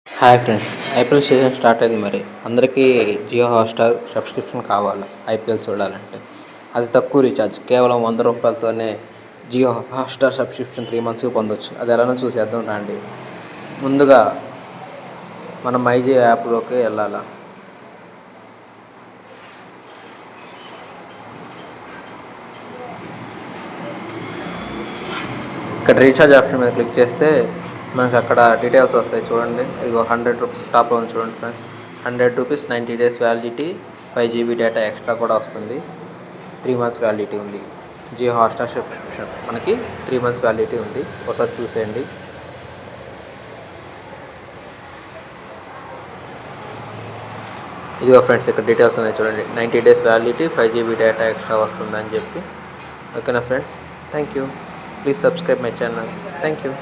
Hi friends, IPL season start అయింది. మరి అందరికీ జియో హాట్‌స్టార్ సబ్స్క్రిప్షన్ కావాలి ఐపీఎల్ చూడాలంటే. అది తక్కువ రీఛార్జ్, కేవలం రూ. 100తోనే జియో హాట్‌స్టార్ సబ్స్క్రిప్షన్ 3 మంత్స్‌కి పొందొచ్చు. అది ఎలానో చూసేద్దాం రండి. ముందుగా మనం మైజియో యాప్లోకి వెళ్ళాలా. ఇక్కడ రీఛార్జ్ ఆప్షన్ మీద క్లిక్ చేస్తే మనకు అక్కడ డీటెయిల్స్ వస్తాయి. చూడండి, ఇది ₹100 టాప్లో ఉంది. చూడండి friends, ₹100 90 days validity, 5 GB data extra కూడా వస్తుంది. 3 months వ్యాలిడిటీ ఉంది. జియో హాట్‌స్టార్ సబ్స్క్రిప్షన్ మనకి 3 months వ్యాలిడిటీ ఉంది. ఒకసారి చూసేయండి. ఇదిగో ఫ్రెండ్స్, ఇక్కడ డీటెయిల్స్ ఉన్నాయి చూడండి. 90 days validity, 5 GB data extra వస్తుందని చెప్పి. ఓకేనా friends, thank you. Please subscribe my channel. Thank you.